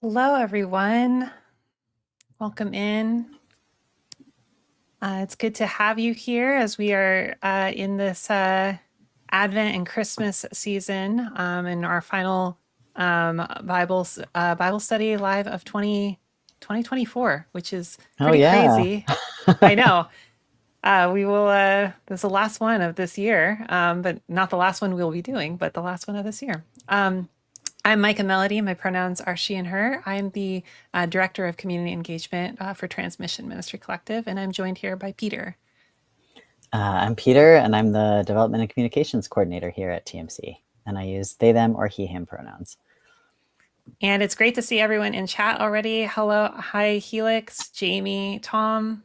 Hello, everyone. Welcome in. It's good to have you here as we are in this Advent and Christmas season in our final Bible study live of 2024, which is Oh pretty yeah. crazy. I know. We will, this is the last one of this year, but not the last one we'll be doing, but the last one of this year. I'm Micah Melody. My pronouns are she and her. I'm the Director of Community Engagement for Transmission Ministry Collective, and I'm joined here by Peter. I'm Peter, and I'm the Development and Communications Coordinator here at TMC. And I use they, them, or he, him pronouns. And it's great to see everyone in chat already. Hello. Hi, Helix, Jamie, Tom,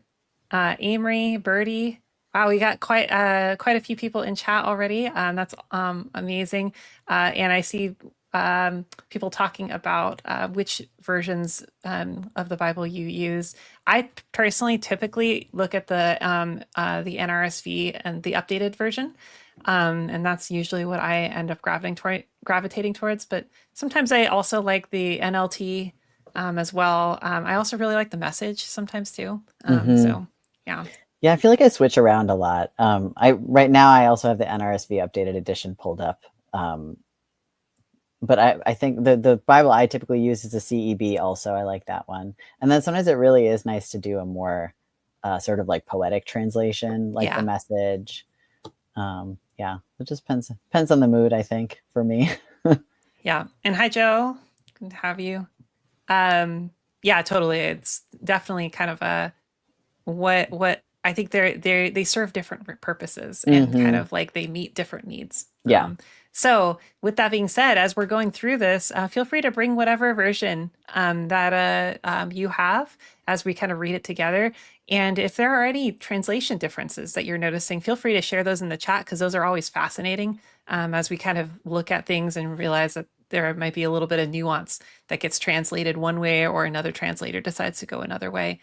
Amory, Birdie. Wow, we got quite a few people in chat already. That's amazing. And I see people talking about which versions of the Bible you use. I personally typically look at the NRSV and the updated version. And that's usually what I end up gravitating towards. But sometimes I also like the NLT as well. I also really like the Message sometimes too. So yeah. Yeah, I feel like I switch around a lot. Right now I also have the NRSV updated edition pulled up. But I think the Bible I typically use is the CEB also. I like that one. And then sometimes it really is nice to do a more sort of like poetic translation, like the Message. Yeah, it just depends on the mood, I think, for me. Yeah. And hi, Joe. Good to have you. Yeah, totally. It's definitely kind of a what I think they serve different purposes and kind of like they meet different needs. Yeah. So with that being said, as we're going through this, feel free to bring whatever version that you have as we kind of read it together. And if there are any translation differences that you're noticing, feel free to share those in the chat because those are always fascinating as we kind of look at things and realize that there might be a little bit of nuance that gets translated one way or another translator decides to go another way,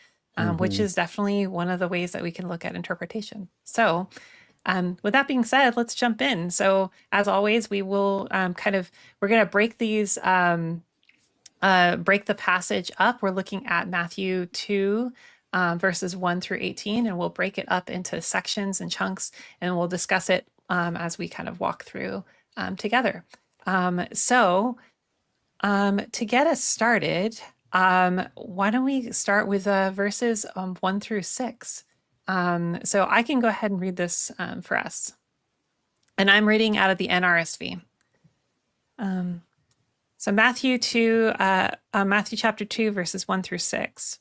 which is definitely one of the ways that we can look at interpretation. So with that being said, let's jump in. So as always, we will we're going to break these, break the passage up. We're looking at Matthew 2, verses 1 through 18, and we'll break it up into sections and chunks, and we'll discuss it as we kind of walk through together. So to get us started, why don't we start with verses 1 through 6? So I can go ahead and read this for us. And I'm reading out of the NRSV. So Matthew chapter 2, verses 1 through 6.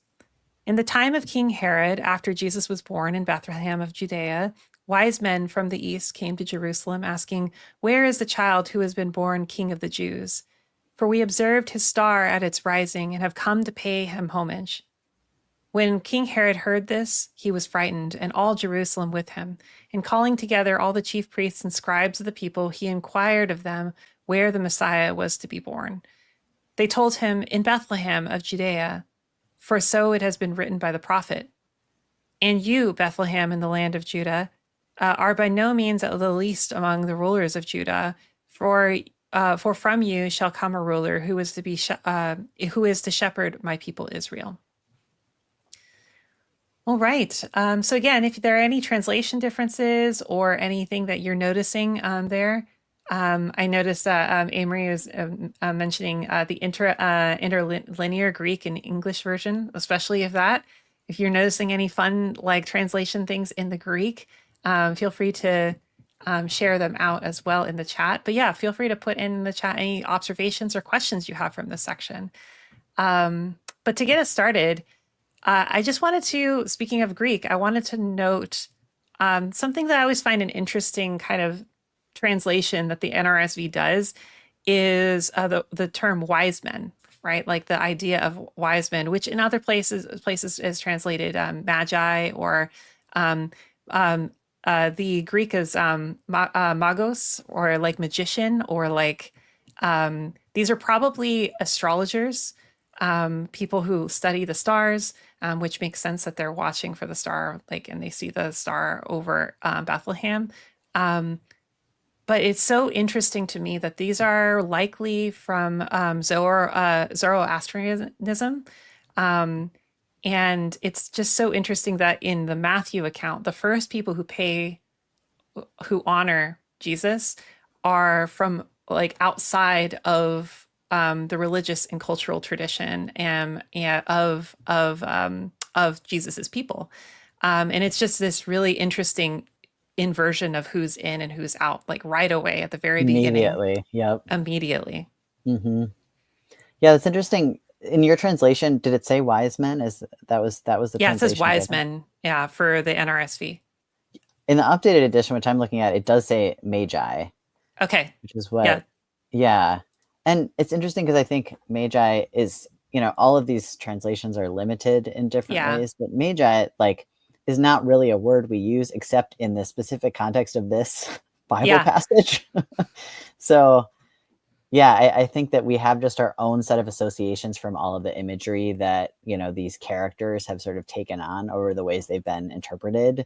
In the time of King Herod, after Jesus was born in Bethlehem of Judea, wise men from the east came to Jerusalem asking, "Where is the child who has been born King of the Jews? For we observed his star at its rising and have come to pay him homage." When King Herod heard this, he was frightened, and all Jerusalem with him. And calling together all the chief priests and scribes of the people, he inquired of them where the Messiah was to be born. They told him, "In Bethlehem of Judea, for so it has been written by the prophet. And you, Bethlehem in the land of Judah, are by no means the least among the rulers of Judah, for from you shall come a ruler who is to shepherd my people Israel." All right. So again, if there are any translation differences or anything that you're noticing there, I noticed that Amory was mentioning the interlinear Greek and English version, especially if you're noticing any fun like translation things in the Greek, feel free to share them out as well in the chat. But yeah, feel free to put in the chat any observations or questions you have from this section. But to get us started, I just wanted to, speaking of Greek, I wanted to note something that I always find an interesting kind of translation that the NRSV does is the term wise men, right? Like the idea of wise men, which in other places is translated magi, or um, um, the Greek is magos, or like magician, or like these are probably astrologers, people who study the stars, which makes sense that they're watching for the star, like, and they see the star over Bethlehem. But it's so interesting to me that these are likely from Zoroastrianism. Um, and it's just so interesting that in the Matthew account, the first people who honor Jesus are from like outside of the religious and cultural tradition and of Jesus's people. And it's just this really interesting inversion of who's in and who's out, like right away at the very beginning. Immediately. Yep. Immediately. Mm-hmm. Yeah, that's interesting. In your translation, did it say wise men? That was the Yeah, it says translation wise given? men, yeah, for the NRSV. In the updated edition, which I'm looking at, it does say magi, Okay. which is Yeah. what, yeah. And it's interesting because I think magi is, all of these translations are limited in different Yeah. ways, but magi, like, is not really a word we use except in the specific context of this Bible passage. So, yeah, I think that we have just our own set of associations from all of the imagery that, these characters have sort of taken on over the ways they've been interpreted,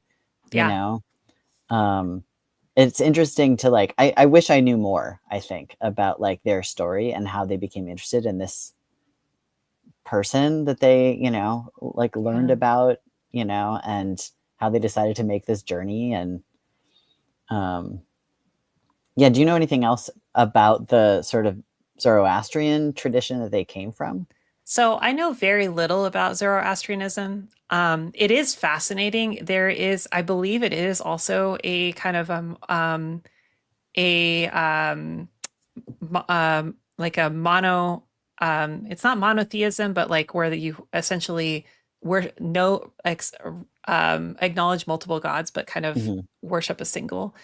It's interesting to like, I wish I knew more, I think, about like their story and how they became interested in this person that they, like learned about, and how they decided to make this journey. And yeah, do you know anything else about the sort of Zoroastrian tradition that they came from? So I know very little about Zoroastrianism. It is fascinating. There is, I believe, it is also a kind of a like a mono. It's not monotheism, but like where you essentially acknowledge multiple gods, but kind of worship a single.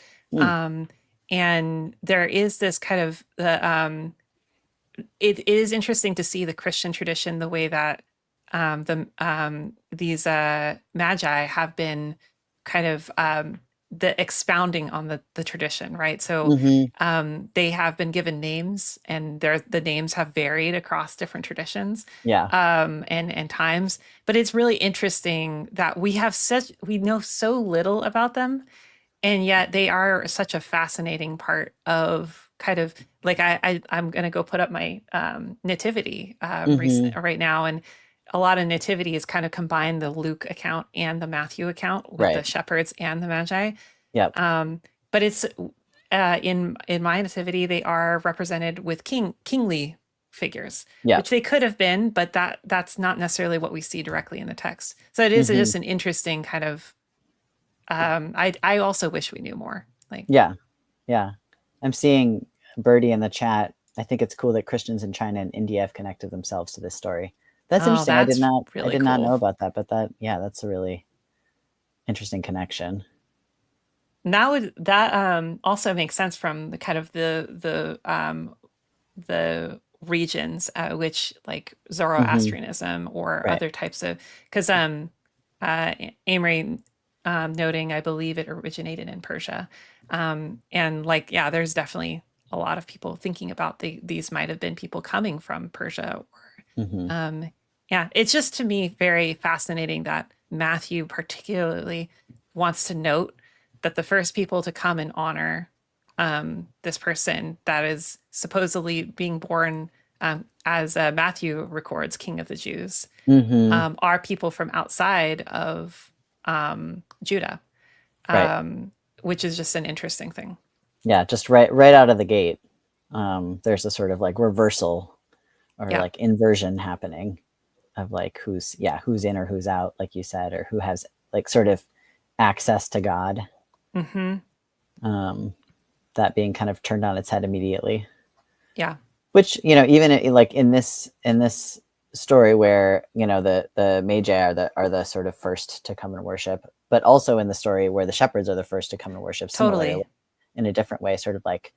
And there is this kind of it is interesting to see the Christian tradition, the way that these magi have been kind of the expounding on the tradition, right? So they have been given names, and the names have varied across different traditions, and times. But it's really interesting that we know so little about them, and yet they are such a fascinating part of kind of like I'm gonna go put up my nativity right now, and a lot of nativity is kind of combined the Luke account and the Matthew account with the shepherds and the magi. But it's in my nativity they are represented with kingly figures, which they could have been, but that's not necessarily what we see directly in the text. So it is just an interesting kind of I also wish we knew more. Like, yeah. I'm seeing Birdie in the chat. I think it's cool that Christians in China and India have connected themselves to this story. That's interesting. I did not know about that, but that's a really interesting connection. Now that also makes sense from the kind of the regions which like Zoroastrianism or other types of, because Amory noting, I believe it originated in Persia. And like, yeah, there's definitely a lot of people thinking about these might have been people coming from Persia. Or, yeah, it's just to me very fascinating that Matthew particularly wants to note that the first people to come and honor this person that is supposedly being born as Matthew records, King of the Jews, are people from outside of Judah, which is just an interesting thing. Yeah, just right out of the gate, there's a sort of like reversal or like inversion happening of like who's in or who's out, like you said, or who has like sort of access to God. that being kind of turned on its head immediately. Yeah. Which, you know, even like in this story where, you know, the magi are the sort of first to come and worship, but also in the story where the shepherds are the first to come and worship, similarly, Totally. in a different way, sort of like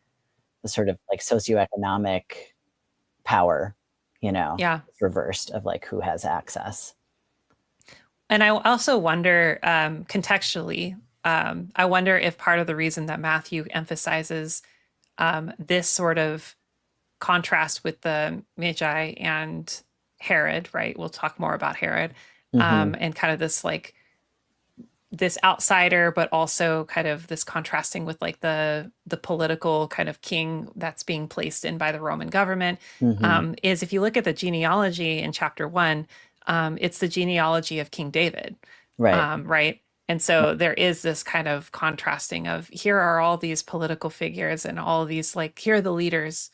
the sort of like socioeconomic power, you know, Yeah. it's reversed of like who has access. And I also wonder, contextually, I wonder if part of the reason that Matthew emphasizes this sort of contrast with the Magi and Herod, right? We'll talk more about Herod, Mm-hmm. and kind of this like this outsider, but also kind of this contrasting with like the political kind of king that's being placed in by the Roman government. Mm-hmm. Is if you look at the genealogy in chapter 1, it's the genealogy of King David, Right. right? And so there is this kind of contrasting of here are all these political figures and all these like here are the leaders,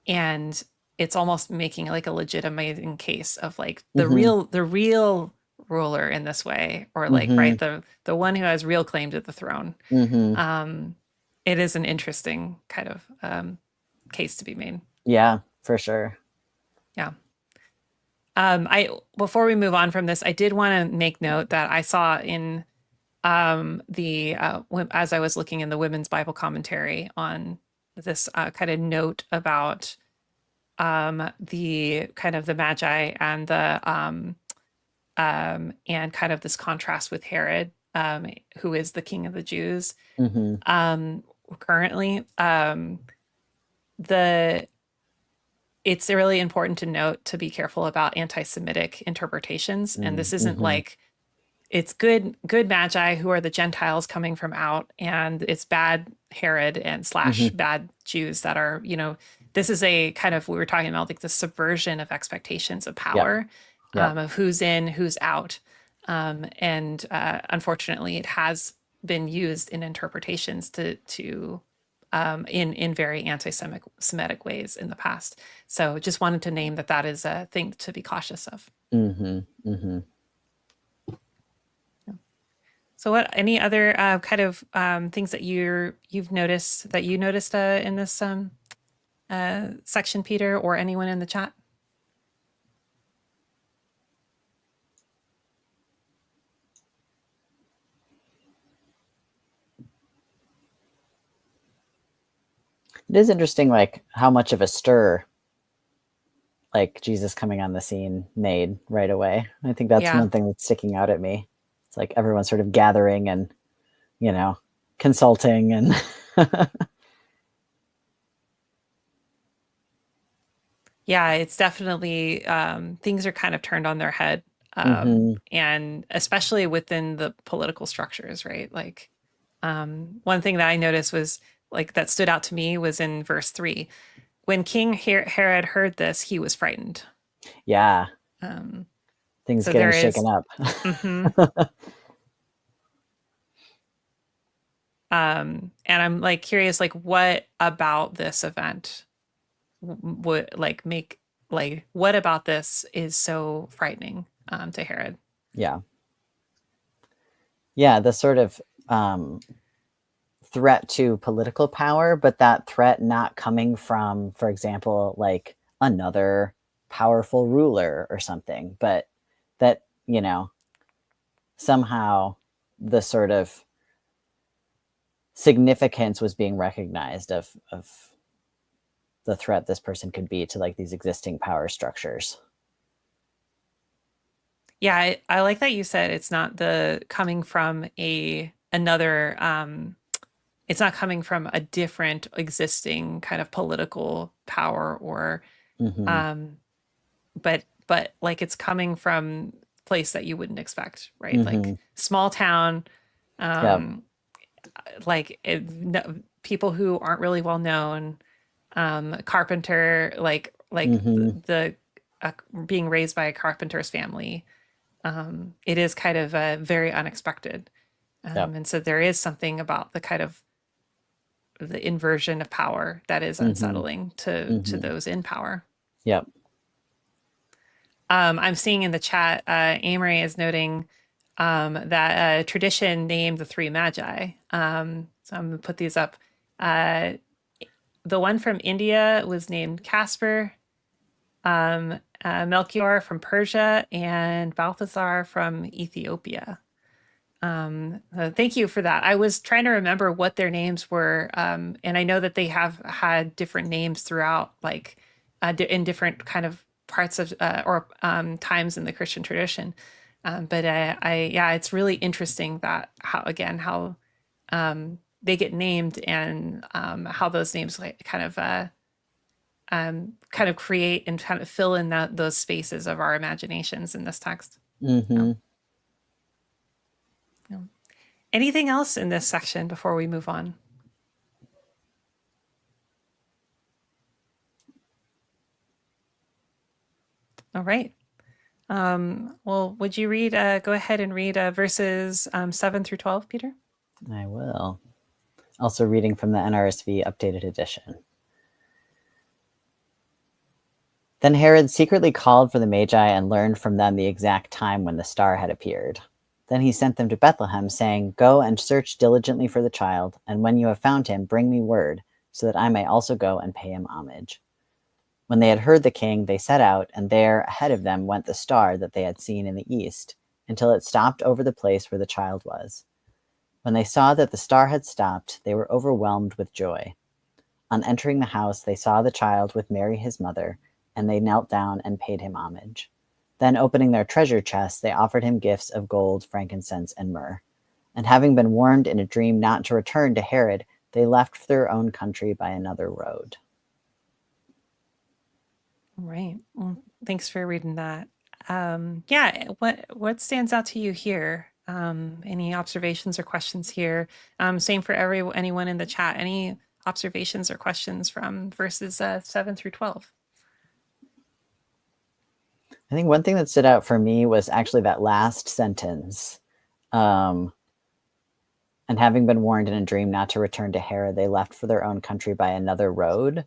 and it's almost making like a legitimizing case of like Mm-hmm. the real ruler in this way, or like Mm-hmm. right the one who has real claim to the throne. Mm-hmm. um it is an interesting kind of case to be made. Yeah, for sure. Yeah. I Before we move on from this, I did want to make note that I saw in the as I was looking in the women's Bible commentary on this kind of note about the kind of the Magi and the and kind of this contrast with Herod, who is the king of the Jews. Mm-hmm. Currently, the it's really important to note to be careful about anti-Semitic interpretations, and this isn't Mm-hmm. like it's good Magi who are the Gentiles coming from out, and it's bad Herod and slash Mm-hmm. bad Jews that are, you know, this is a kind of, we were talking about like the subversion of expectations of Yep. power, Yep. of who's in, who's out. And unfortunately, it has been used in interpretations to in very anti-Semitic ways in the past. So just wanted to name that that is a thing to be cautious of. Mm-hmm. Mm-hmm. So, what any other kind of things that you noticed in this section, Peter, or anyone in the chat? It is interesting, like how much of a stir like Jesus coming on the scene made right away. I think that's Yeah, one thing that's sticking out at me. It's like everyone sort of gathering and, you know, consulting and yeah, it's definitely things are kind of turned on their head, mm-hmm. and especially within the political structures, right? Like one thing that I noticed was like that stood out to me was in verse 3. When King Herod heard this, he was frightened. Yeah, Um, things so getting there shaken is. up. Mhm. And I'm like curious, like what about this event would like make like what about this is so frightening to Herod? Yeah. Yeah, the sort of um threat to political power, but that threat not coming from, for example, like another powerful ruler or something, but that, you know, somehow the sort of significance was being recognized of the threat this person could be to like these existing power structures. Yeah, I like that you said it's not the coming from a another it's not coming from a different existing kind of political power or Mm-hmm. um but like it's coming from a place that you wouldn't expect, right? Mm-hmm. Like small town, Yeah. um like no, people who aren't really well known, carpenter, like Mm-hmm. the being raised by a carpenter's family. It is kind of very unexpected, Yep. and so there is something about the kind of the inversion of power that is Mm-hmm. unsettling to Mm-hmm. those in power. Yep. I'm seeing in the chat, Amory is noting that tradition named the three magi. So I'm going to put these up. Uh, the one from India was named Casper, Melchior from Persia, and Balthazar from Ethiopia. Thank you for that. I was trying to remember what their names were, and I know that they have had different names throughout, like in different kind of parts of or times in the Christian tradition. But yeah, it's really interesting that how they get named and how those names like kind of create and kind of fill in those spaces of our imaginations in this text. Mm-hmm. Yeah. Anything else in this section before we move on? All right. Well, would you read, go ahead and read verses 7 through 12, Peter? I will. Also reading from the NRSV updated edition. Then Herod secretly called for the Magi and learned from them the exact time when the star had appeared. Then he sent them to Bethlehem, saying, "Go and search diligently for the child, and when you have found him, bring me word, so that I may also go and pay him homage." When they had heard the king, they set out, and there ahead of them went the star that they had seen in the east, until it stopped over the place where the child was. When they saw that the star had stopped, they were overwhelmed with joy. On entering the house, they saw the child with Mary his mother, and they knelt down and paid him homage. Then, opening their treasure chests, they offered him gifts of gold, frankincense, and myrrh. And having been warned in a dream not to return to Herod, they left for their own country by another road. Right. Well, thanks for reading that. Yeah, what stands out to you here? Any observations or questions here? Same for anyone in the chat. Any observations or questions from verses 7 through 12? I think one thing that stood out for me was actually that last sentence. And having been warned in a dream not to return to Herod, they left for their own country by another road.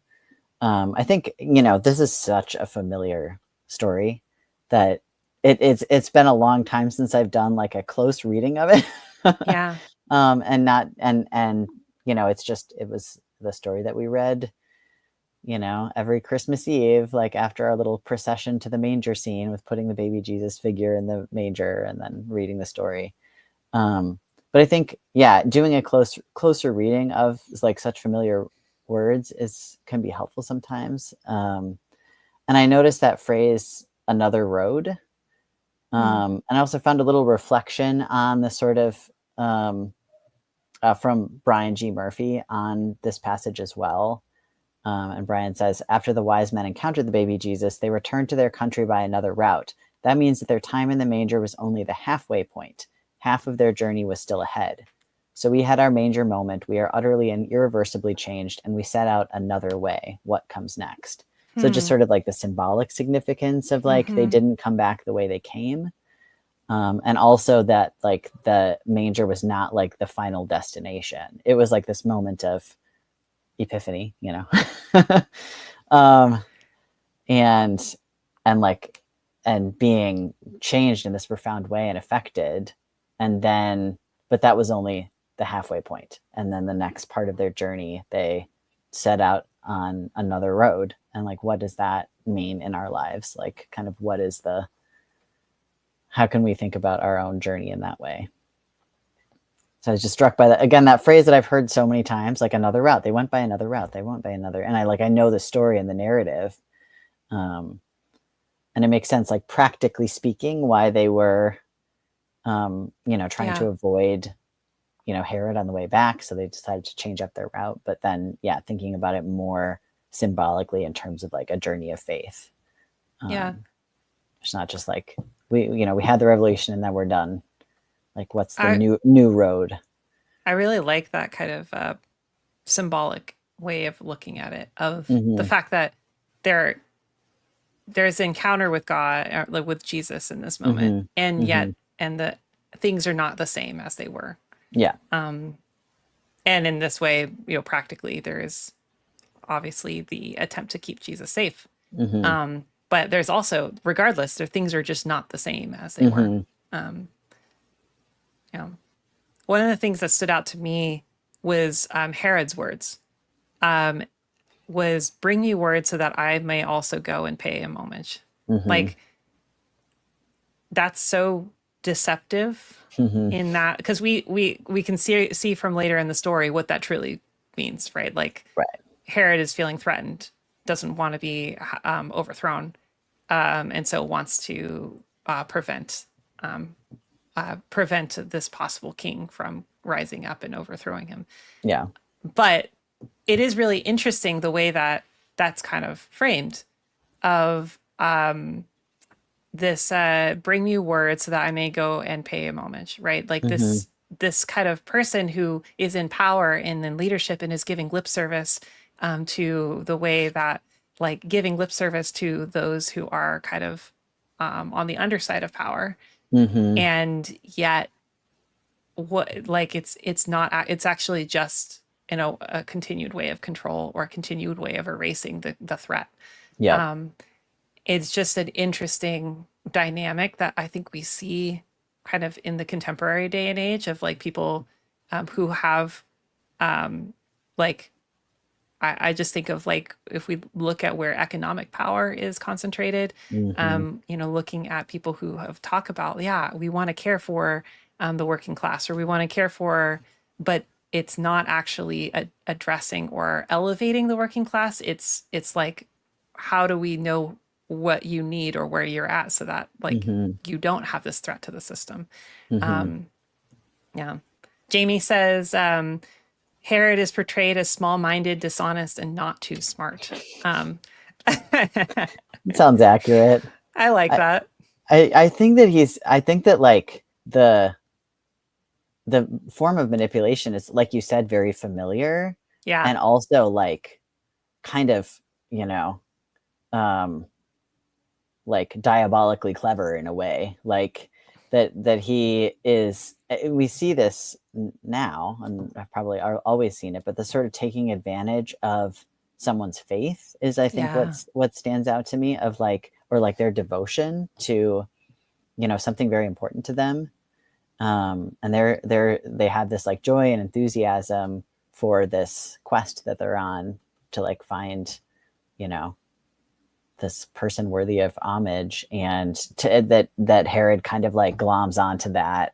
I think, this is such a familiar story that it's been a long time since I've done like a close reading of it. Yeah. And not, and, it was the story that we read, every Christmas Eve, like after our little procession to the manger scene with putting the baby Jesus figure in the manger and then reading the story. But I think, doing a closer reading of like such familiar words can be helpful sometimes. And I noticed that phrase, another road. And I also found a little reflection on the sort of from Brian G. Murphy on this passage as well. And Brian says, after the wise men encountered the baby Jesus, they returned to their country by another route. That means that their time in the manger was only the halfway point. Half of their journey was still ahead. So we had our manger moment. We are utterly and irreversibly changed, and we set out another way. What comes next? So just sort of like the symbolic significance of like they didn't come back the way they came. And also that like the manger was not like the final destination. It was like this moment of epiphany, and being changed in this profound way and affected. And then, but that was only the halfway point. And then the next part of their journey, they set out on another road. And like, what does that mean in our lives? Like kind of how can we think about our own journey in that way? So I was just struck by that. Again, that phrase that I've heard so many times, like another route. They went by another route. They went by another. And I know the story and the narrative. And it makes sense, like practically speaking, why they were, trying to avoid, Herod on the way back. So they decided to change up their route. But then, thinking about it more symbolically in terms of like a journey of faith. It's not just like we had the revelation and then we're done. Like, what's the new road? I really like that kind of symbolic way of looking at it, of the fact that there's encounter with God, like with Jesus in this moment, and yet, and the things are not the same as they were. Yeah. And in this way, practically, there is obviously the attempt to keep Jesus safe. But there's also, regardless, things are just not the same as they were. One of the things that stood out to me was Herod's words. Um, was bring you word so that I may also go and pay him homage. Mm-hmm. Like that's so deceptive Mm-hmm. in that because we can see from later in the story what that truly means, right? Like Right. Herod is feeling threatened, doesn't want to be overthrown, and so wants to prevent this possible king from rising up and overthrowing him. Yeah. But it is really interesting the way that that's kind of framed of this bring you word so that I may go and pay him homage, right? Like Mm-hmm. this kind of person who is in power and in leadership and is giving lip service to the way that like giving lip service to those who are kind of on the underside of power, Mm-hmm. and yet what like it's not it's actually just a continued way of control or a continued way of erasing the threat. Yep. It's just an interesting dynamic that I think we see kind of in the contemporary day and age of like people who have like I just think of like if we look at where economic power is concentrated, Mm-hmm. looking at people who have talked about, yeah, we want to care for the working class or we want to care for, but it's not actually addressing or elevating the working class. It's like, how do we know what you need or where you're at so that like Mm-hmm. you don't have this threat to the system. Mm-hmm. Yeah. Jamie says, Herod is portrayed as small-minded, dishonest, and not too smart. I It sounds accurate. like I, that. I think that I think that like the form of manipulation is, like you said, very familiar, Yeah. and also like kind of, you know, um like diabolically clever in a way, like that he is. We see this now, and I've probably always seen it, but the sort of taking advantage of someone's faith is, I think, Yeah. what stands out to me, of like, or like their devotion to, something very important to them. And they have this like joy and enthusiasm for this quest that they're on, to like find, you know, this person worthy of homage, and that Herod kind of like gloms onto that,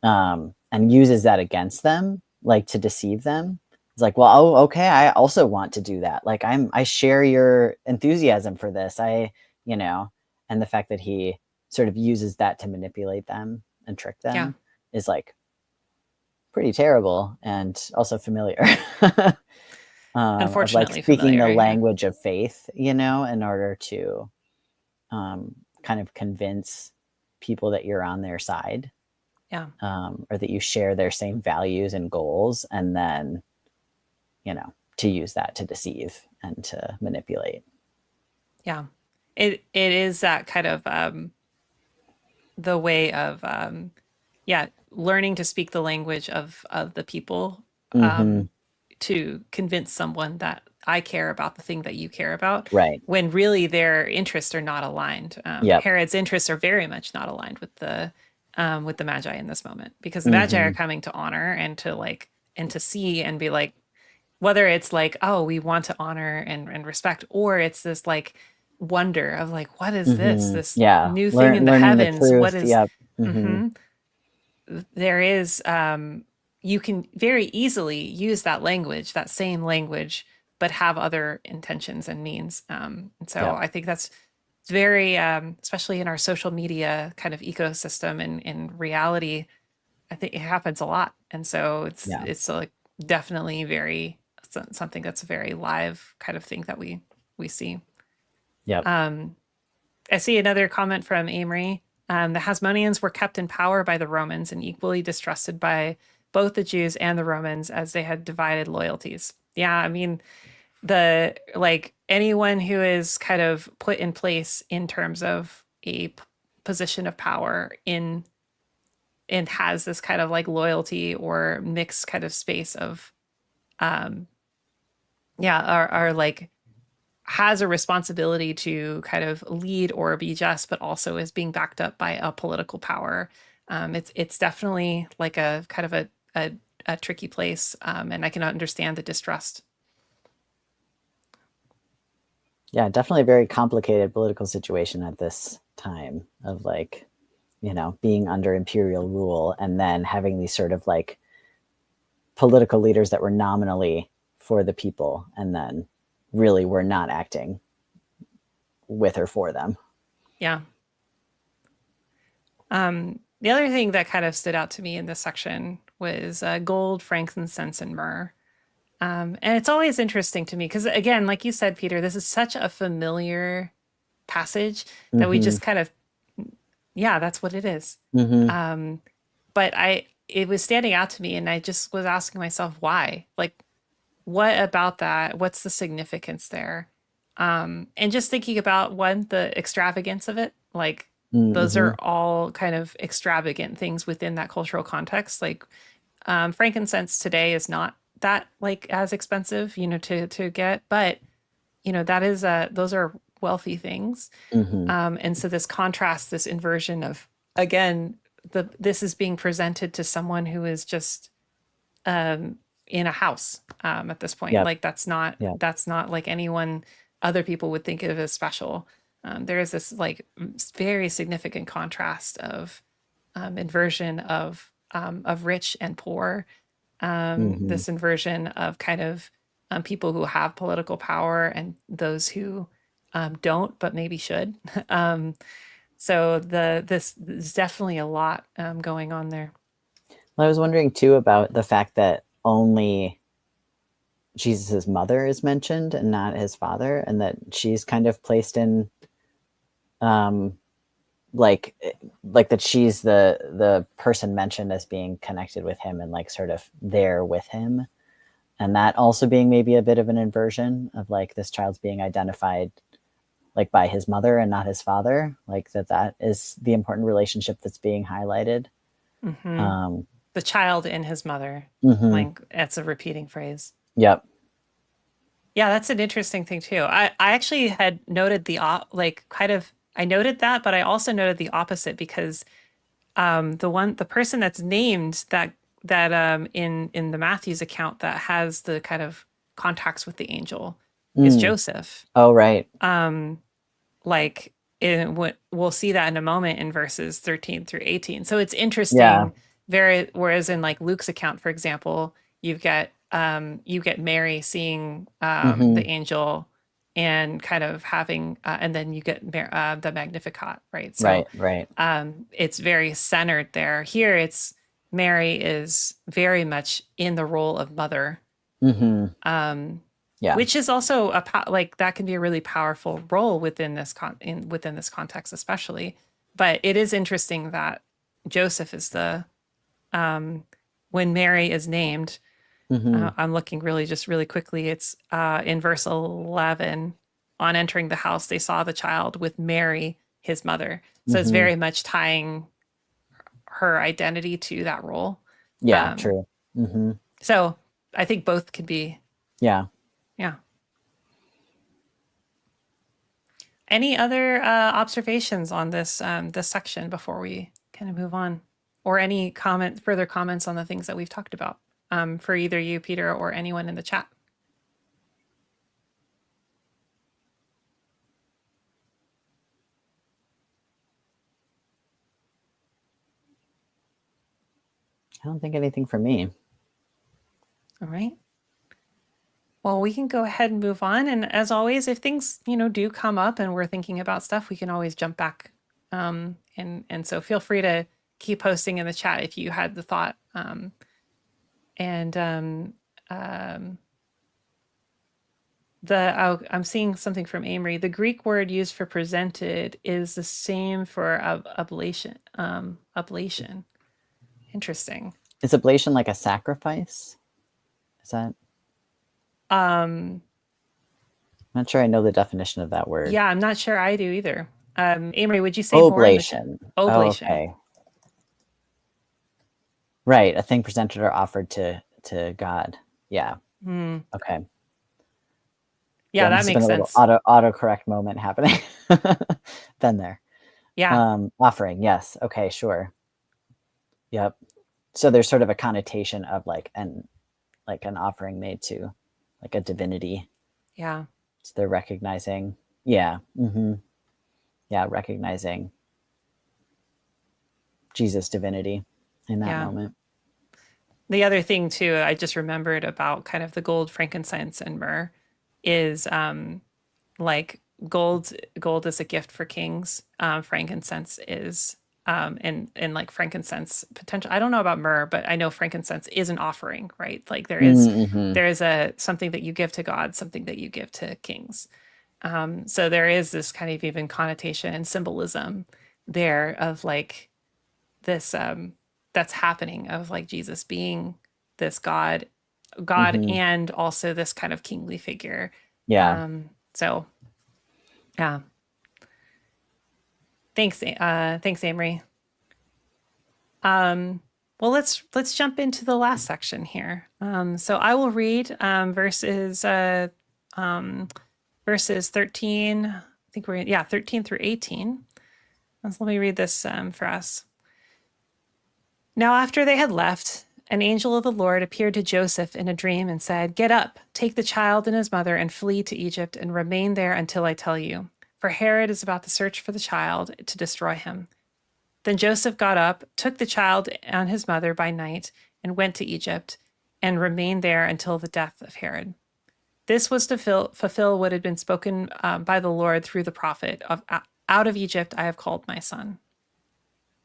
and uses that against them, like to deceive them. It's like, well, oh, okay, I also want to do that. Like I share your enthusiasm for this. And the fact that he sort of uses that to manipulate them and trick Yeah. them is like pretty terrible, and also familiar. Of like Unfortunately speaking the familiar. Yeah. language of faith, in order to kind of convince people that you're on their side, Yeah. or that you share their same values and goals, and then, to use that to deceive and to manipulate. Yeah. It is that kind of the way of yeah, learning to speak the language of the people Mm-hmm. to convince someone that I care about the thing that you care about, Right. when really their interests are not aligned. Yep. Herod's interests are very much not aligned with the Magi in this moment, because the Magi are Mm-hmm. coming to honor and to like and to see and be like, whether it's like, oh, we want to honor and respect, or it's this like wonder of like, what is this? Mm-hmm. This Yeah. new thing in the Learning the heavens? What truth. is Yep. Mm-hmm. mm-hmm. There is you can very easily use that language, that same language, but have other intentions and means. And so Yep. I think that's very, especially in our social media kind of ecosystem and in reality, I think it happens a lot. And so Yeah. it's like definitely very something that's a very live kind of thing that we see. Yep. I see another comment from Amory. The Hasmoneans were kept in power by the Romans and equally distrusted by both the Jews and the Romans, as they had divided loyalties. Yeah, I mean, the like anyone who is kind of put in place in terms of a position of power in and has this kind of like loyalty or mixed kind of space of yeah, are like has a responsibility to kind of lead or be just, but also is being backed up by a political power. It's definitely like a kind of a tricky place, and I can understand the distrust. Yeah, definitely a very complicated political situation at this time of like, being under imperial rule and then having these sort of like political leaders that were nominally for the people and then really were not acting with or for them. Yeah. The other thing that kind of stood out to me in this section was gold, frankincense, and myrrh. And it's always interesting to me because, again, like you said, Peter, this is such a familiar passage that we just kind of, yeah, that's what it is. But it was standing out to me, and I just was asking myself why. Like, what about that? What's the significance there? And just thinking about one, the extravagance of it. Like, those are all kind of extravagant things within that cultural context. Like, frankincense today is not that like as expensive, to get, but that is those are wealthy things. And so this contrast, this inversion of, again, this is being presented to someone who is just in a house at this point. Yep. Like that's not like anyone other people would think of as special. There is this like very significant contrast of inversion of rich and poor. This inversion of kind of people who have political power and those who don't, but maybe should. So this is definitely a lot going on there. Well, I was wondering too about the fact that only Jesus's mother is mentioned and not his father, and that she's kind of placed in, like that she's the person mentioned as being connected with him and like sort of there with him, and that also being maybe a bit of an inversion of like this child's being identified like by his mother and not his father, like that is the important relationship that's being highlighted. The child and his mother, like that's a repeating phrase. Yep. Yeah, that's an interesting thing too. I actually had noted I noted that, but I also noted the opposite because the person that's named that in the Matthew's account that has the kind of contacts with the angel is Joseph. Oh, right. Like we'll see that in a moment in verses 13 through 18. So it's interesting. Whereas in like Luke's account, for example, you get Mary seeing the angel and kind of having, and then you get the Magnificat, right? So right. It's very centered there. Here, it's Mary is very much in the role of mother. Which is also like that can be a really powerful role within this within this context, especially. But it is interesting that Joseph is the when Mary is named. I'm looking really quickly. It's in verse 11. On entering the house, they saw the child with Mary, his mother. So it's very much tying her identity to that role. Yeah, true. So I think both could be. Yeah. Any other observations on this section before we kind of move on, or any further comments on the things that we've talked about for either you, Peter, or anyone in the chat? I don't think anything for me. All right. Well, we can go ahead and move on. And as always, if things, do come up and we're thinking about stuff, we can always jump back. And so feel free to keep posting in the chat if you had the thought. I'm seeing something from Amory. The Greek word used for presented is the same for oblation. Oblation. Interesting. Is oblation like a sacrifice? Is that? I'm not sure I know the definition of that word. Yeah, I'm not sure I do either. Amory, would you say oblation? More oblation. Oh, okay. Right, a thing presented or offered to God. Yeah. Okay. Yeah, that makes sense. A little autocorrect moment happening. Been there. Yeah. Offering. Yes. Okay. Sure. Yep. so there's sort of a connotation of like an offering made to like a divinity. Yeah. So they're recognizing, yeah, mm-hmm, yeah, recognizing Jesus' divinity in that Yeah. moment. The other thing too, I just remembered about kind of the gold, frankincense, and myrrh is like gold is a gift for kings. Frankincense is and like frankincense potential. I don't know about myrrh, but I know frankincense is an offering, right? Like Mm-hmm. there is a something that you give to God, something that you give to kings. So there is this kind of even connotation and symbolism there of like this that's happening of like Jesus being this God Mm-hmm. and also this kind of kingly figure. Yeah. So yeah. Thanks, Amory. Well, let's jump into the last section here. So I will read verses 13. I think we're yeah 13 through 18. Let me read this for us. Now, after they had left, an angel of the Lord appeared to Joseph in a dream and said, "Get up, take the child and his mother, and flee to Egypt, and remain there until I tell you. For Herod is about to search for the child to destroy him." Then Joseph got up, took the child and his mother by night, and went to Egypt, and remained there until the death of Herod. This was to fulfill what had been spoken by the Lord through the prophet of "Out of Egypt I have called my son."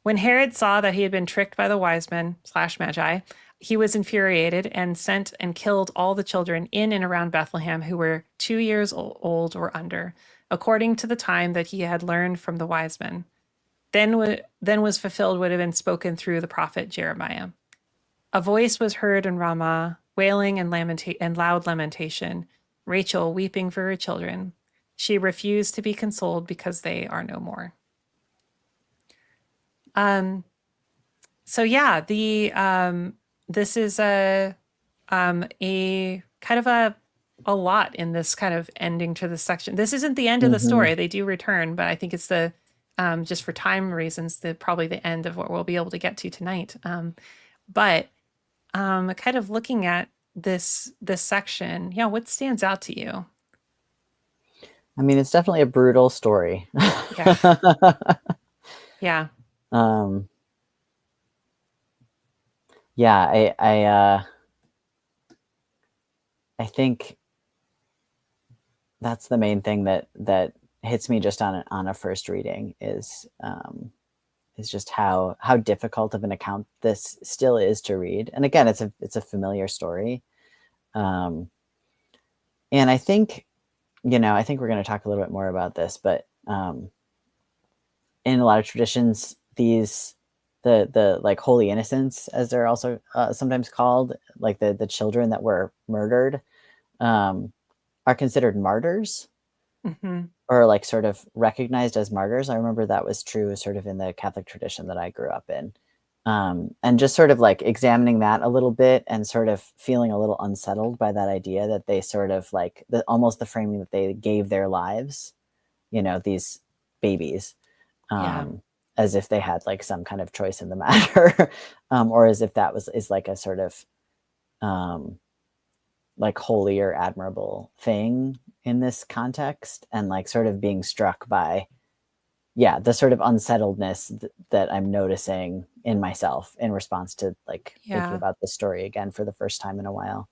When Herod saw that he had been tricked by the wise men slash magi, he was infuriated and sent and killed all the children in and around Bethlehem who were 2 years old or under, according to the time that he had learned from the wise men. Then was fulfilled what had been spoken through the prophet Jeremiah. A voice was heard in Ramah, wailing and loud lamentation, Rachel weeping for her children. She refused to be consoled because they are no more. So yeah, the this is a kind of a lot in this kind of ending to this section. This isn't the end of the Mm-hmm. story. They do return, but I think it's the just for time reasons, probably the end of what we'll be able to get to tonight. But kind of looking at this section, yeah, what stands out to you? I mean, it's definitely a brutal story. Yeah, yeah, um, yeah, I think that's the main thing that hits me just on a first reading is just how difficult of an account this still is to read. And again, it's a familiar story. And I think, I think we're going to talk a little bit more about this, but in a lot of traditions, the like holy innocents, as they're also sometimes called, like the children that were murdered, are considered martyrs. mm-hmm. Or like sort of recognized as martyrs. I remember that was true sort of in the Catholic tradition that I grew up in. And just sort of like examining that a little bit and sort of feeling a little unsettled by that idea that they sort of like almost the framing that they gave their lives, these babies, Yeah, as if they had like some kind of choice in the matter, or as if that is like a sort of like holy or admirable thing in this context, and like sort of being struck by the sort of unsettledness that I'm noticing in myself in response to like thinking yeah, about this story again for the first time in a while.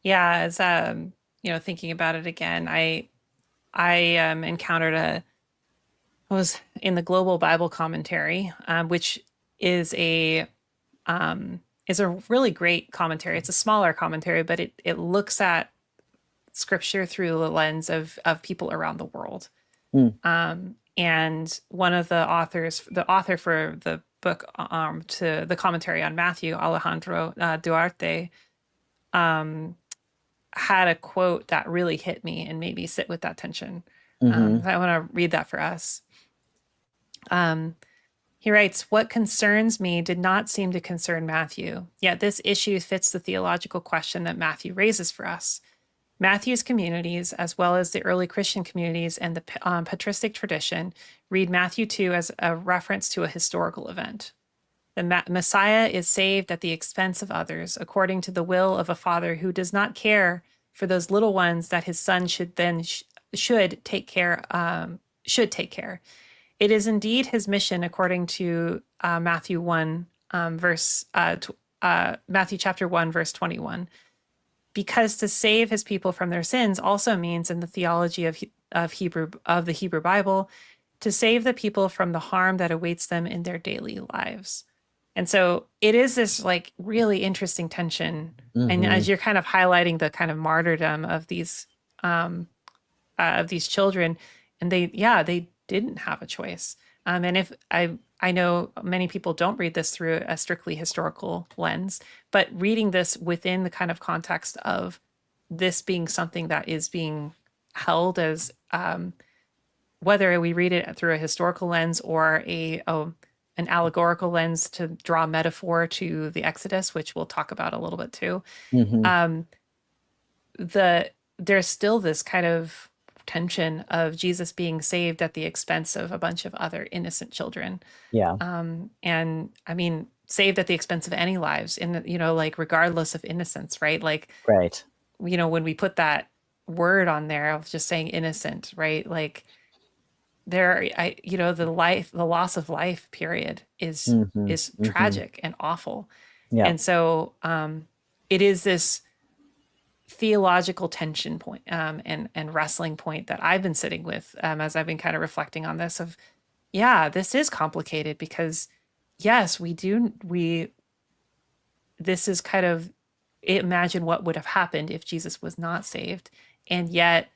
yeah. As thinking about it again, I encountered I was in the Global Bible Commentary, which is a is a really great commentary. It's a smaller commentary, but it looks at scripture through the lens of people around the world. Mm. And one of the author for the book, to the commentary on Matthew, Alejandro Duarte, had a quote that really hit me and made me sit with that tension. Mm-hmm. I want to read that for us. He writes, "What concerns me did not seem to concern Matthew, yet this issue fits the theological question that Matthew raises for us. Matthew's communities, as well as the early Christian communities and the patristic tradition, read Matthew 2 as a reference to a historical event. The Messiah is saved at the expense of others, according to the will of a father who does not care for those little ones that his son should then should take care should take care. It is indeed his mission, according to Matthew 1 Matthew chapter 1 verse 21, because to save his people from their sins also means, in the theology of the Hebrew Bible, to save the people from the harm that awaits them in their daily lives. And so it is this like really interesting tension. And as you're kind of highlighting the kind of martyrdom of these children, and they didn't have a choice. And if I know many people don't read this through a strictly historical lens, but reading this within the kind of context of this being something that is being held as, whether we read it through a historical lens or an allegorical lens to draw metaphor to the Exodus, which we'll talk about a little bit too. There's still this kind of tension of Jesus being saved at the expense of a bunch of other innocent children. Yeah. And I mean, saved at the expense of any lives, in, like regardless of innocence, right? Like, right. When we put that word on there of just saying innocent, right? Like the loss of life period is tragic and awful. Yeah. And so it is this theological tension point and wrestling point that I've been sitting with as I've been kind of reflecting on this of, this is complicated because yes, this is kind of, imagine what would have happened if Jesus was not saved. And yet,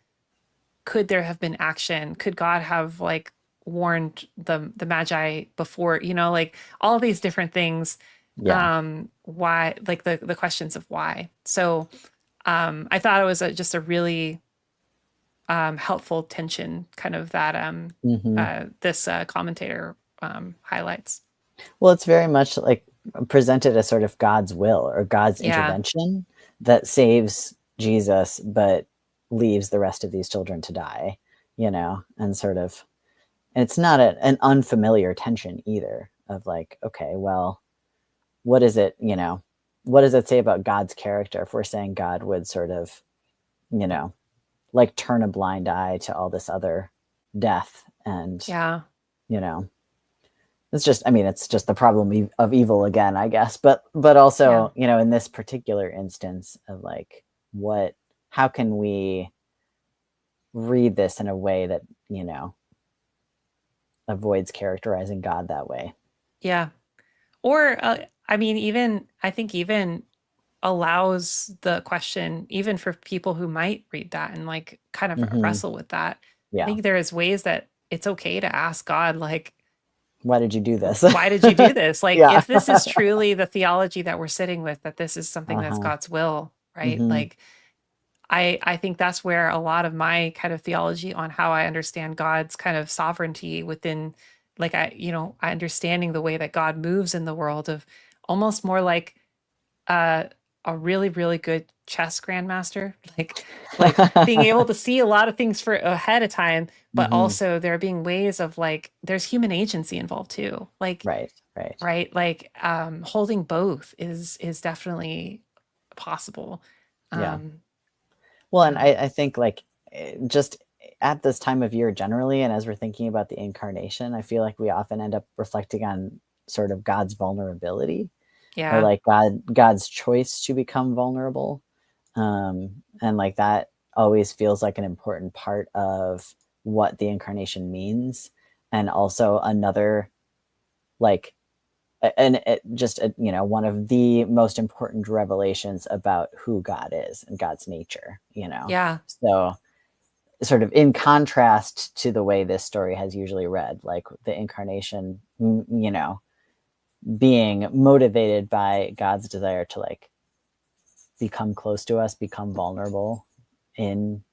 could there have been action? Could God have like warned the Magi before, like all these different things. Why, like the questions of why. So I thought it was just a really helpful tension kind of that this commentator highlights. Well, it's very much like presented as sort of God's will or God's intervention that saves Jesus, but leaves the rest of these children to die, and sort of, and it's not an unfamiliar tension either of like, okay, well, what is it, what does it say about God's character if we're saying God would sort of, like turn a blind eye to all this other death and, it's just, it's just the problem of evil again, I guess. But also, in this particular instance of like, how can we read this in a way that, avoids characterizing God that way? Yeah. Or, I think even allows the question, even for people who might read that and like kind of wrestle with that. I think there is ways that it's okay to ask God, like, why did you do this? Why did you do this? Like, if this is truly the theology that we're sitting with, that this is something that's God's will, right? Like, I think that's where a lot of my kind of theology on how I understand God's kind of sovereignty within, like, understanding the way that God moves in the world of almost more like a really, really good chess grandmaster, like being able to see a lot of things for ahead of time, but also there being ways of like, there's human agency involved too. Like, right. Like, holding both is definitely possible. Well, and I think like just at this time of year generally, and as we're thinking about the incarnation, I feel like we often end up reflecting on sort of God's vulnerability. Or like God's choice to become vulnerable. And like that always feels like an important part of what the incarnation means. And also another, like, one of the most important revelations about who God is and God's nature, So sort of in contrast to the way this story has usually read, like the incarnation, being motivated by God's desire to like become close to us, become vulnerable in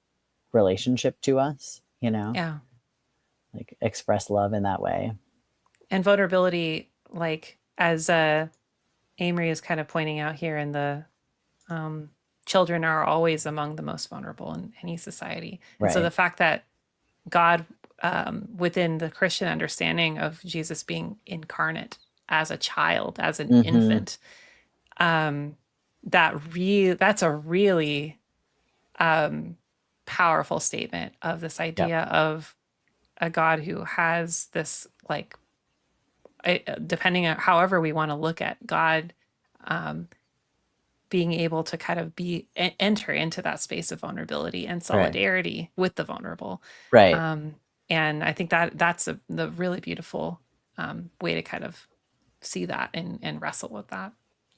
relationship to us, like express love in that way. And vulnerability, like as Amory is kind of pointing out here in the children are always among the most vulnerable in any society. And so the fact that God, within the Christian understanding of Jesus being incarnate, as a child, as an Mm-hmm. infant. That's a really powerful statement of this Yep. idea of a God who has this, like, depending on however we want to look at God, being able to kind of enter into that space of vulnerability and Right. solidarity with the vulnerable. Right. Um, and I think that that's the really beautiful way to kind of see that and wrestle with that.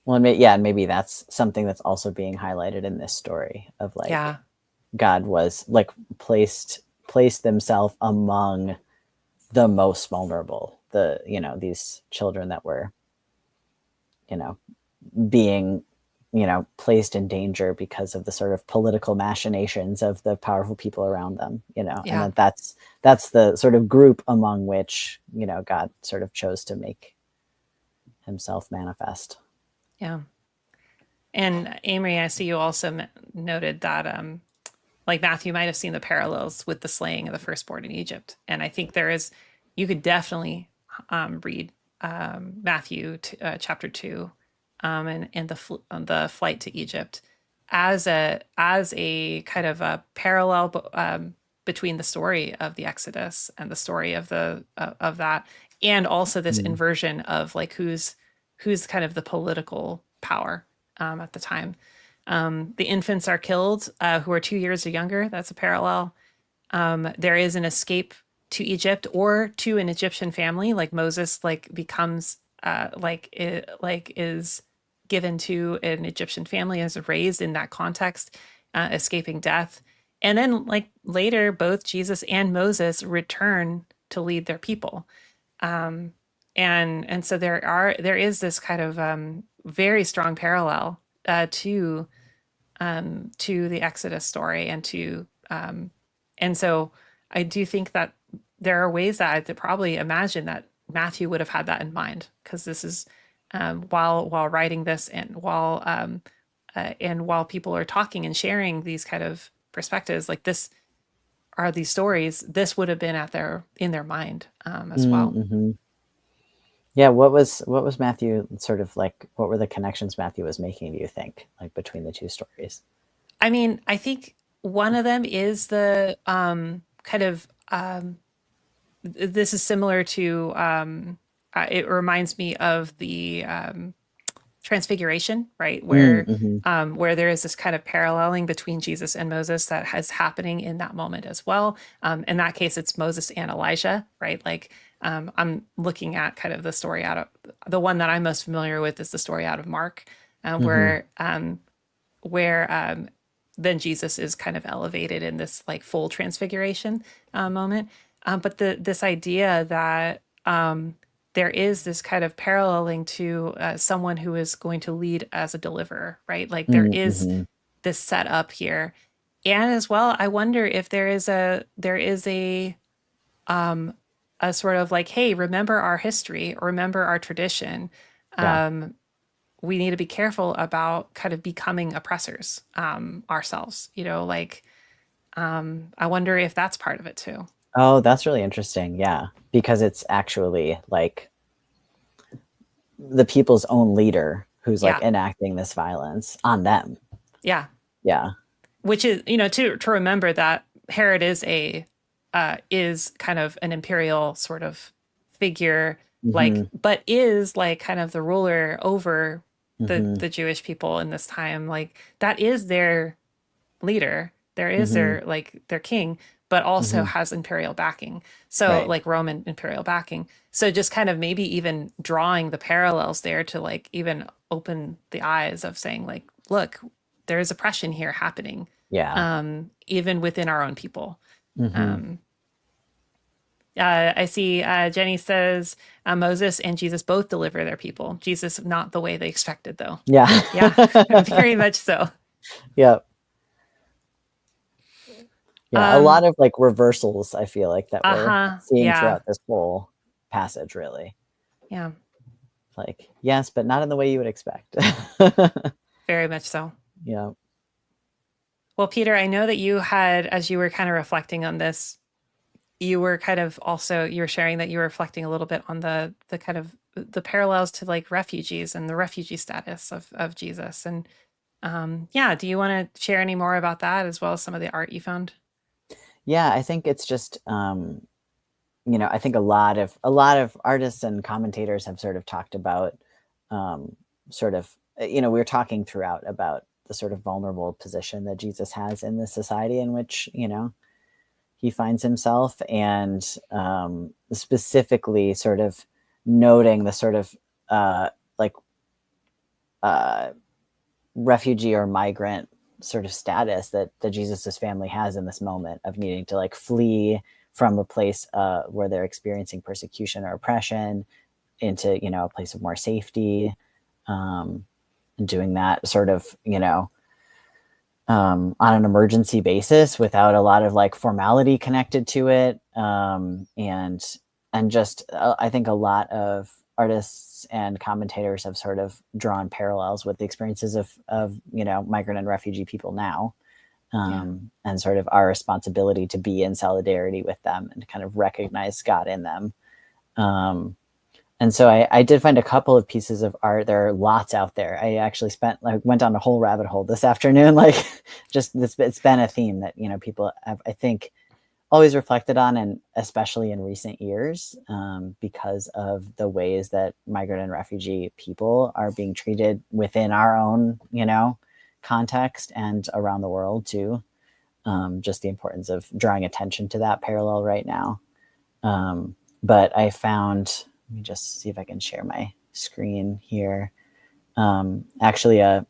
Well, and maybe that's something that's also being highlighted in this story of like Yeah. God was like placed themselves among the most vulnerable, these children that were, you know, being, placed in danger because of the sort of political machinations of the powerful people around them, and Yeah. that's the sort of group among which, God sort of chose to make himself manifest. Yeah. And Amory, I see you also noted that like Matthew might have seen the parallels with the slaying of the firstborn in Egypt. And I think you could definitely read Matthew chapter 2 and the flight to Egypt as a kind of a parallel between the story of the Exodus and the story of the of that, and also this Mm. inversion of like who's kind of the political power at the time. The infants are killed who are 2 years or younger. That's a parallel. There is an escape to Egypt or to an Egyptian family, like Moses, like becomes is given to an Egyptian family, as raised in that context, escaping death. And then like later, both Jesus and Moses return to lead their people. Um, and so there is this kind of very strong parallel to the Exodus story and so I do think that there are ways that I could probably imagine that Matthew would have had that in mind, because this is while writing this and while people are talking and sharing these kind of perspectives like this are these stories, this would have been in their mind as well. Mm-hmm. Yeah, what was Matthew sort of like? What were the connections Matthew was making? Do you think, like between the two stories? I mean, I think one of them is the kind of this is similar to it reminds me of the transfiguration, right, Mm-hmm. where there is this kind of paralleling between Jesus and Moses that has happening in that moment as well. In that case, it's Moses and Elijah, right? Like I'm looking at kind of the story out of the one that I'm most familiar with is the story out of Mark, Mm-hmm. where then Jesus is kind of elevated in this like full transfiguration moment. But this idea that there is this kind of paralleling to someone who is going to lead as a deliverer, right? Like there is Mm-hmm. this setup here, and as well, I wonder if there is a sort of like, hey, remember our history, remember our tradition. Yeah. We need to be careful about kind of becoming oppressors ourselves. Like I wonder if that's part of it too. Oh, that's really interesting. Yeah, because it's actually like the people's own leader who's like Yeah, enacting this violence on them. yeah. Yeah. Which is to remember that Herod is kind of an imperial sort of figure, like, Mm-hmm. but is like kind of the ruler over Mm-hmm. the Jewish people in this time. Like that is their leader. There is Mm-hmm. their king, but also Mm-hmm. has imperial backing. So Right. like Roman imperial backing. So just kind of maybe even drawing the parallels there to like even open the eyes of saying like, look, there is oppression here happening, Yeah. even within our own people. Mm-hmm. Um, I see Jenny says Moses and Jesus both deliver their people. Jesus, not the way they expected, though. Yeah. Yeah, very much so. Yeah. Yeah. A Um, lot of like reversals, I feel like, that we're uh-huh. seeing Yeah. throughout this whole passage, really. Yeah. Like, yes, but not in the way you would expect. Very much so. Yeah. Well, Peter, I know that you had, as you were kind of reflecting on this, you were sharing that you were reflecting a little bit on the kind of the parallels to like refugees and the refugee status of Jesus. And yeah, do you want to share any more about that as well as some of the art you found? Yeah, I think it's just I think a lot of artists and commentators have sort of talked about sort of we were talking throughout about the sort of vulnerable position that Jesus has in the society in which he finds himself, and specifically sort of noting the sort of like refugee or migrant sort of status that Jesus's family has in this moment of needing to like flee from a place where they're experiencing persecution or oppression into a place of more safety, and doing that sort of on an emergency basis without a lot of like formality connected to it, and just I think a lot of artists and commentators have sort of drawn parallels with the experiences of migrant and refugee people now, Yeah. and sort of our responsibility to be in solidarity with them and kind of recognize God in them. And so I did find a couple of pieces of art. There are lots out there. I actually went down a whole rabbit hole this afternoon. Like, just this, it's been a theme that people have, I think, always reflected on, and especially in recent years, because of the ways that migrant and refugee people are being treated within our own context and around the world too. Just the importance of drawing attention to that parallel right now. But I found, let me just see if I can share my screen here. Actually, a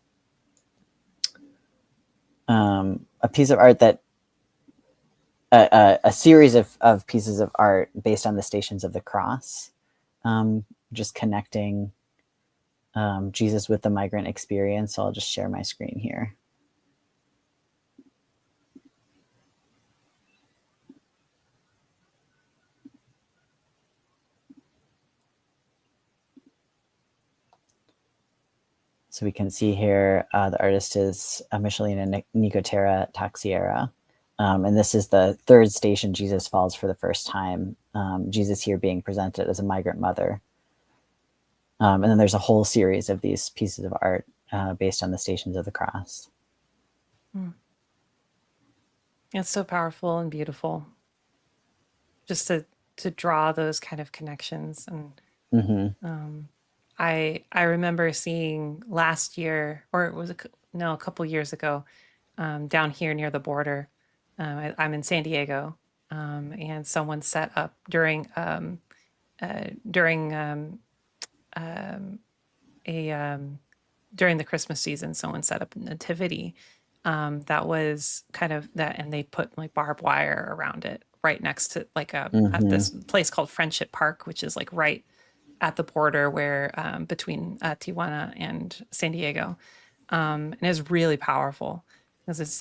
piece of art that a series of pieces of art based on the Stations of the Cross, just connecting Jesus with the migrant experience. So I'll just share my screen here. So we can see here the artist is Michelina Nicotera Taxiera. And this is the third station Jesus falls for the first time. Jesus here being presented as a migrant mother. And then there's a whole series of these pieces of art based on the Stations of the Cross. It's so powerful and beautiful just to draw those kind of connections. And I remember seeing last year, or it was a couple years ago, down here near the border. I'm in San Diego, and someone set up during the Christmas season. Someone set up a nativity that was kind of that, and they put like barbed wire around it right next to like at this place called Friendship Park, which is like right at the border where between Tijuana and San Diego, and it's really powerful because it's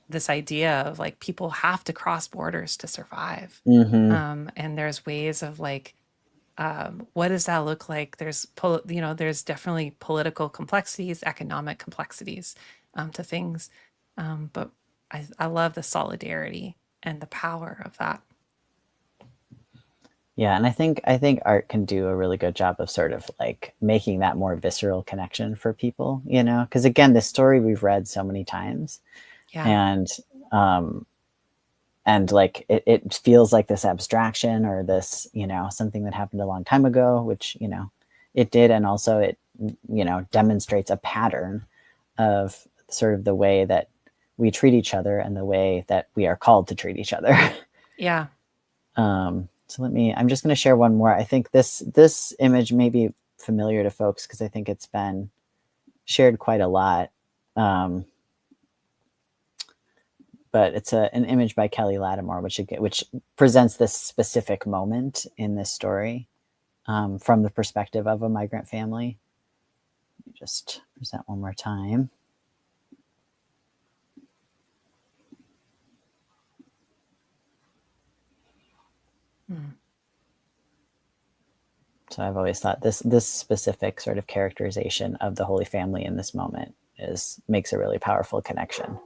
this idea of like people have to cross borders to survive, and there's ways of like what does that look like? There's definitely political complexities, economic complexities to things, but I love the solidarity and the power of that. Yeah, and I think art can do a really good job of sort of like making that more visceral connection for people, because again, this story we've read so many times, Yeah, and like it feels like this abstraction or this something that happened a long time ago, which it did, and also it demonstrates a pattern of sort of the way that we treat each other and the way that we are called to treat each other. yeah. So I'm just going to share one more. I think this image may be familiar to folks because I think it's been shared quite a lot. But it's an image by Kelly Lattimore, which presents this specific moment in this story from the perspective of a migrant family. Let me just present one more time. So I've always thought this specific sort of characterization of the Holy Family in this moment makes a really powerful connection.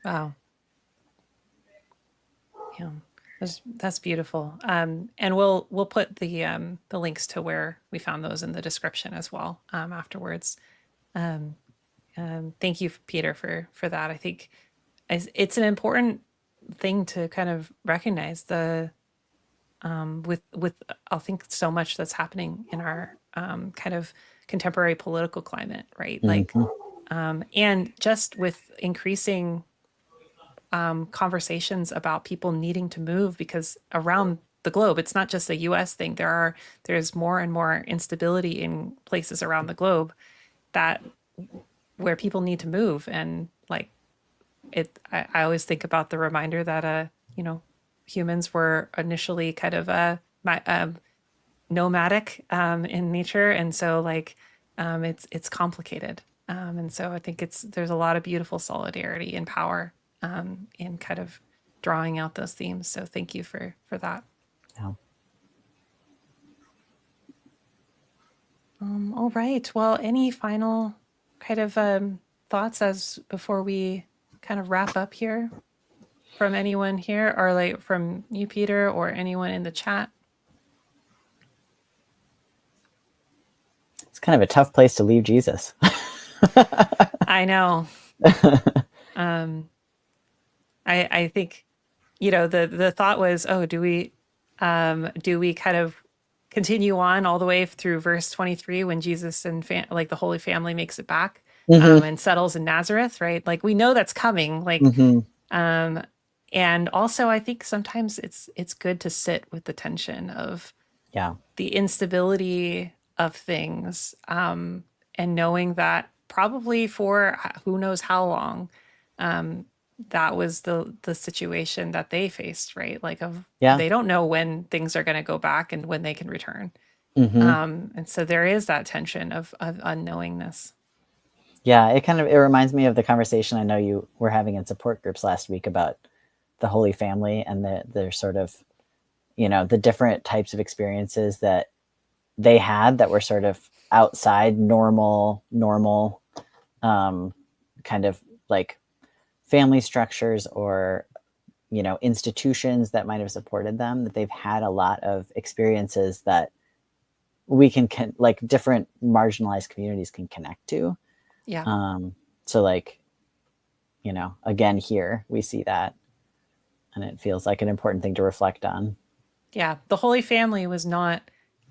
Wow. Yeah. That's beautiful. And we'll put the links to where we found those in the description as well, afterwards. Um, Thank you, Peter, for that. I think it's an important thing to kind of recognize the with I think so much that's happening in our kind of contemporary political climate, right? Like, Mm-hmm. and just with increasing conversations about people needing to move, because around the globe, it's not just a U.S. thing. There's more and more instability in places around the globe that where people need to move, and like I always think about the reminder that you know, humans were initially kind of nomadic in nature, and so like it's complicated, and so I think there's a lot of beautiful solidarity and power in kind of drawing out those themes. So thank you for that. Yeah. All right. Well, any final kind of thoughts as before we kind of wrap up here from anyone here, or like from you, Peter, or anyone in the chat? It's kind of a tough place to leave Jesus. I know. Um, I think, you know, the thought was, oh, do we kind of continue on all the way through verse 23 when Jesus and like the Holy Family makes it back Mm-hmm. and settles in Nazareth, right? Like we know that's coming. Like, Mm-hmm. um, and also I think sometimes it's good to sit with the tension of Yeah. the instability of things, and knowing that probably for who knows how long, um, that was the situation that they faced, right? Like of Yeah. they don't know when things are going to go back and when they can return, Mm-hmm. and so there is that tension of unknowingness. Yeah. It reminds me of the conversation I know you were having in support groups last week about the Holy Family and their sort of, you know, the different types of experiences that they had that were sort of outside normal kind of like family structures or, you know, institutions that might have supported them, that they've had a lot of experiences that we can like different marginalized communities can connect to. Yeah. So like, you know, again, here we see that, and it feels like an important thing to reflect on. Yeah. The Holy Family was not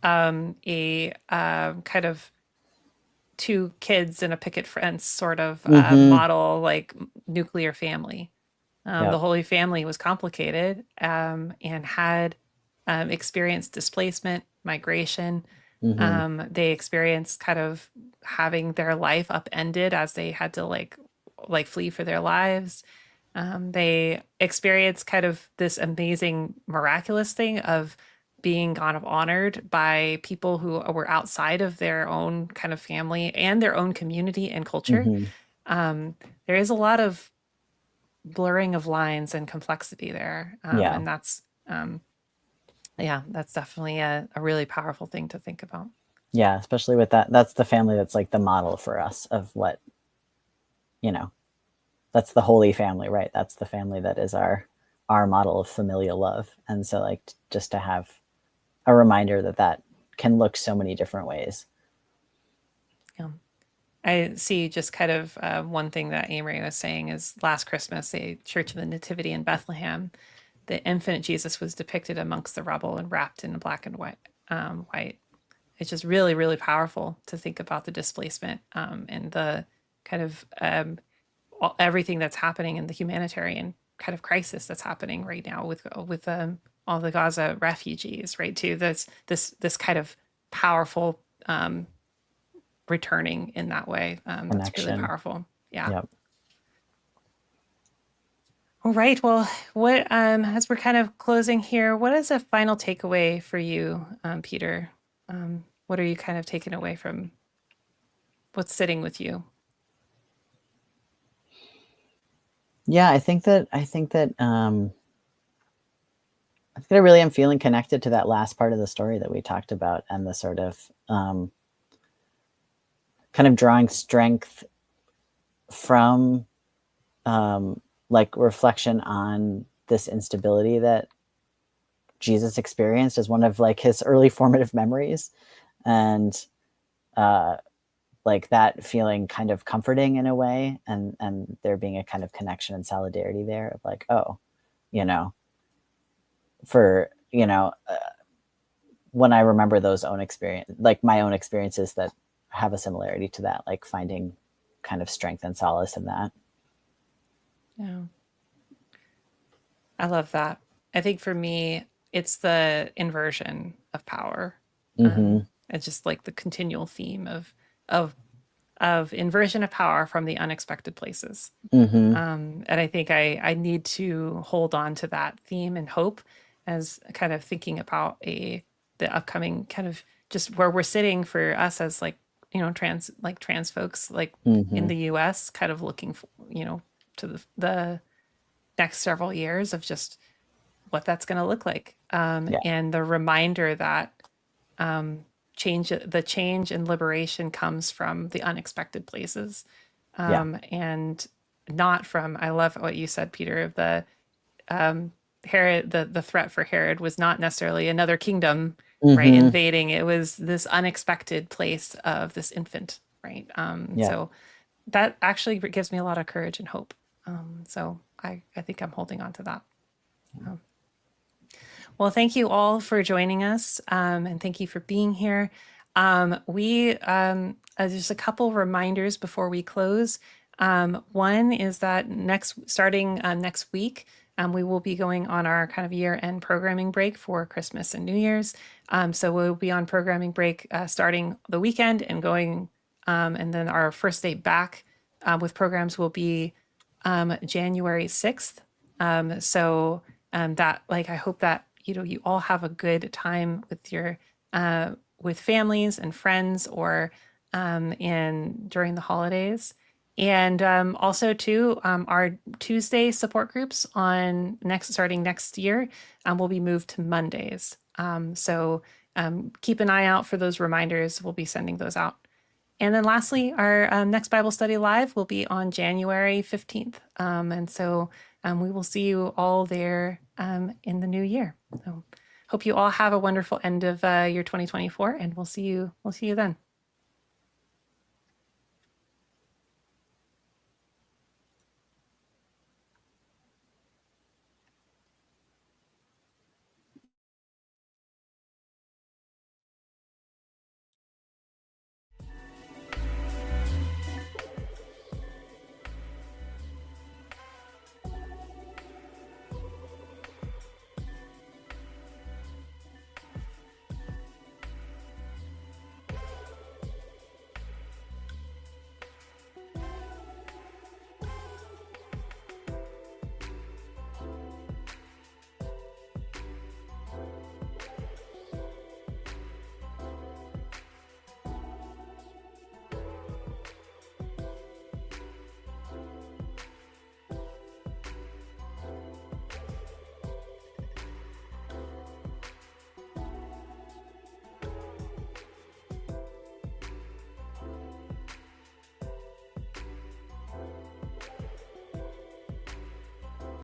a kind of two kids in a picket fence sort of Mm-hmm. model, like nuclear family. The Yep. Holy Family was complicated, and had experienced displacement, migration. Mm-hmm. They experienced kind of having their life upended as they had to like flee for their lives. They experienced kind of this amazing, miraculous thing of being kind of honored by people who were outside of their own kind of family and their own community and culture. Mm-hmm. There is a lot of blurring of lines and complexity there. Yeah. And yeah, that's definitely a really powerful thing to think about. Yeah. Especially with that. That's the family that's like the model for us of what, you know, that's the Holy Family, right? That's the family that is our model of familial love. And so like just to have a reminder that that can look so many different ways. Yeah. I see just kind of one thing that Amory was saying is last Christmas, the Church of the Nativity in Bethlehem, the infant Jesus was depicted amongst the rubble and wrapped in black and white. White. It's just really, really powerful to think about the displacement, and the kind of everything that's happening in the humanitarian kind of crisis that's happening right now with all the Gaza refugees, right? To this kind of powerful returning in that way. That's really Connection. powerful. Yeah. Yep. All right. Well, what as we're kind of closing here, what is a final takeaway for you, Peter? What are you kind of taking away from what's sitting with you? Yeah, I think I really am feeling connected to that last part of the story that we talked about, and the sort of kind of drawing strength from like reflection on this instability that Jesus experienced as one of like his early formative memories, and like that feeling kind of comforting in a way, and there being a kind of connection and solidarity there of like, oh, you know, for when I remember those own experience, like my own experiences that have a similarity to that, like finding kind of strength and solace in that. Yeah. I love that. I think for me, it's the inversion of power. Mm-hmm. It's just like the continual theme of of inversion of power from the unexpected places. Mm-hmm. And I think I need to hold on to that theme and hope as kind of thinking about the upcoming kind of just where we're sitting for us as like, trans folks like in Mm-hmm. the US, kind of looking for, to the next several years of just what that's going to look like. Yeah. And the reminder that the change and liberation comes from the unexpected places, Yeah. and not from. I love what you said, Peter. Of the Herod, the threat for Herod was not necessarily another kingdom, right, Mm-hmm. invading. It was this unexpected place of this infant, right. Yeah. So that actually gives me a lot of courage and hope. So I think I'm holding on to that. Um, Well, thank you all for joining us, and thank you for being here. We Just a couple reminders before we close. One is that starting next week, we will be going on our kind of year-end programming break for Christmas and New Year's. So we'll be on programming break starting the weekend and going, and then our first day back with programs will be January 6th. That, like, I hope that you all have a good time with your with families and friends, or in during the holidays. And also too, our Tuesday support groups starting next year will be moved to Mondays. Keep an eye out for those reminders. We'll be sending those out. And then lastly, our next Bible study live will be on January 15th. We will see you all there in the new year. So hope you all have a wonderful end of year 2024, and we'll see you then.